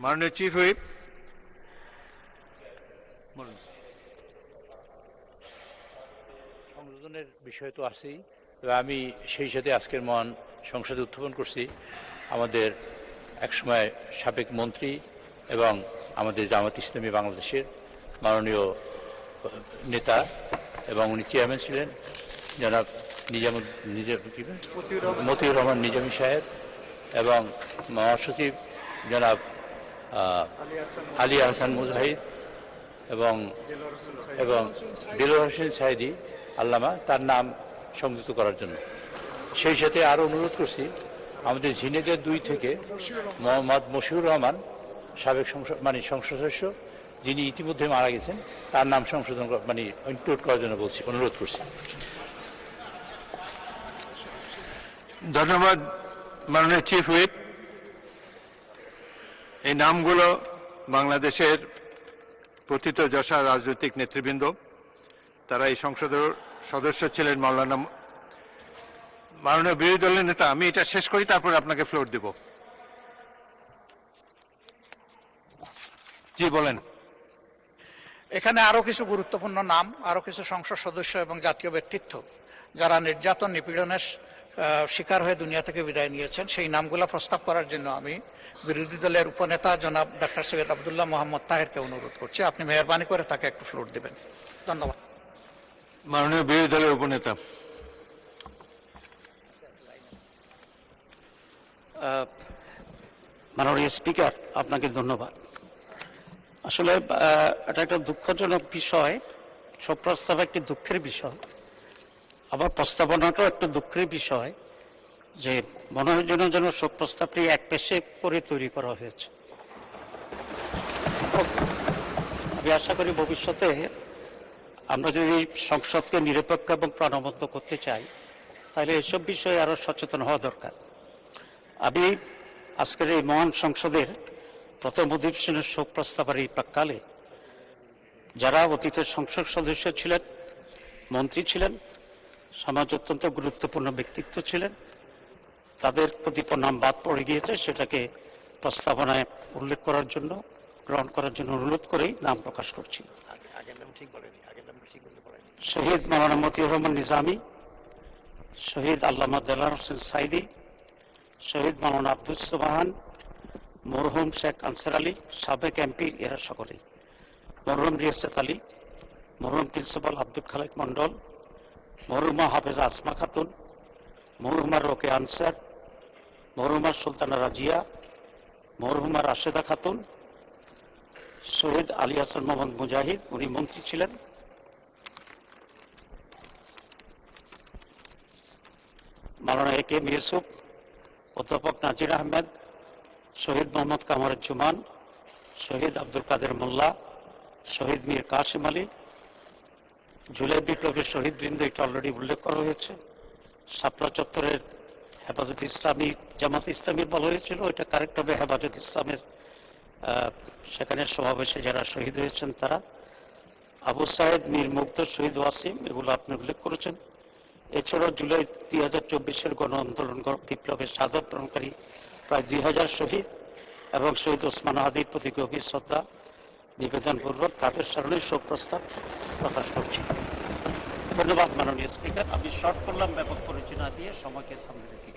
মাননীয় chief whip, সংযোজনের বিষয় তো আছেই, আমি সেই সাথে আজকের মহান সংসদে উত্থাপন করছি আমাদের একসময় সাবেক মন্ত্রী এবং আমাদের জামাত ইসলামী বাংলাদেশের মাননীয় নেতা এবং উনি চেয়ারম্যান ছিলেন জনাব মতিউর রহমান নিজামী সাহেব এবং মহাসচিব জনাব আলী আহসান মুজাহিদ এবং দেলোয়ার হোসেন সাইদি আল্লামা তার নাম সংযুক্ত করার জন্য। সেই সাথে আরও অনুরোধ করছি আমাদের ঝিনেদের 2 থেকে মোহাম্মদ মশিউর রহমান সাবেক সংসদ সদস্য যিনি ইতিমধ্যে মারা গেছেন তার নাম সংশোধন ইনক্লুড করার জন্য অনুরোধ করছি। ধন্যবাদ মাননীয় চিফ হুইপ। এই নামগুলো বাংলাদেশের প্রথিত যশা রাজনৈতিক নেতৃবৃন্দ, তারা এই সংসদের সদস্য ছিলেন। মাননীয় বিরোধী দলের নেতা, আমি এটা শেষ করি তারপর আপনাকে ফ্লোর দেব। জি বলেন। এখানে আরো কিছু গুরুত্বপূর্ণ নাম, আরো কিছু সংসদ সদস্য এবং জাতীয় ব্যক্তিত্ব যারা নির্যাতন নিপীড়নের শিকার হয়ে দুনিয়া থেকে বিদায় নিয়েছেন, সেই নামগুলো প্রস্তাব করার জন্য আমি বিরোধী দলের উপনেতা জনাব ডাক্তার সৈয়দ আবদুল্লাহ মোহাম্মদ তাহেরকে অনুরোধ করছি, আপনি মেহরবানি করে তাকে একটু ফ্লোর দেবেন। ধন্যবাদ। মাননীয় বিরোধী দলের উপনেতা। মাননীয় স্পিকার, আপনাকে ধন্যবাদ। আসলে এটা একটা দুঃখজনক বিষয়, সব প্রস্তাব একটি দুঃখের বিষয়, আবার প্রস্তাবনাটাও একটা দুঃখের বিষয় যে মনে হয় যেন সব প্রস্তাবটি এক পেশে করে তৈরি করা হয়েছে। আমি আশা করি ভবিষ্যতে আমরা যদি সংসদকে নিরপেক্ষ এবং প্রাণবন্ত করতে চাই তাহলে এসব বিষয়ে আরো সচেতন হওয়া দরকার। আমি আজকের এই মহান সংসদের প্রথম অধিবেশনের শোক প্রস্তাবের এই প্রাক্কালে যারা অতীতের সংসদ সদস্য ছিলেন, মন্ত্রী ছিলেন, সমাজ অত্যন্ত গুরুত্বপূর্ণ ব্যক্তিত্ব ছিলেন, তাদের প্রতি প্রণাম বাদ পড়ে গিয়েছে, সেটাকে প্রস্তাবনায় উল্লেখ করার জন্য, গ্রহণ করার জন্য অনুরোধ করেই নাম প্রকাশ করছি। শহীদ মাওলানা মতিউর রহমান নিজামী, শহীদ আল্লামা দেলোয়ার হোসেন সাইদি, শহীদ মাওলানা আব্দুস সুবহান, মরহুম শেখ আনসার আলী, সাবেক এমপি, এরা সকলেই, মরহুম রিয়াসত আলী, মরহুম প্রিন্সিপাল আব্দুল খালেক মন্ডল, মরহুমা হাফেজা আসমা খাতুন, মরহুমা রোকে আনসার, মরহুমা সুলতানা রাজিয়া, মরহুমা রাশেদা খাতুন, শহীদ আলী হাসান মোহাম্মদ মুজাহিদ, উনি মন্ত্রী ছিলেন, মাওলানা এ কে এম ইউসুফ, অধ্যাপক নাজির আহমেদ, শহীদ মোহাম্মদ কামারুজ্জামান, শহীদ আব্দুল কাদের মোল্লা, শহীদ মীর কাসিম আলী, জুলাই বিপ্লবের শহীদ বৃন্দ, এটা অলরেডি উল্লেখ করা হয়েছে। শাপলা চত্বরের হেফাজত ইসলামী, জামাত ইসলামীর বলা হয়েছিল, এটা কারেক্ট হবে হেফাজত ইসলামের, সেখানে সমাবেশে যারা শহীদ হয়েছেন তারা, আবু সাহেদ, মীর মুগ্ধ, শহীদ ওয়াসিম, এগুলো আপনি উল্লেখ করেছেন। এছাড়াও জুলাই 2024-এর গণ আন্দোলন বিপ্লবের শাহাদাত বরণকারী প্রায় 2000 শহীদ এবং শহীদ ওসমান হাদির প্রতি গভীর শ্রদ্ধা নিবেদনপূর্বক তাদের স্মরণে শোক প্রস্তাব প্রকাশ করছি। ধন্যবাদ মাননীয় স্পিকার। আমি শর্ট করলাম ব্যাপক পরিচয় না দিয়ে সময়কে সামনে রেখে।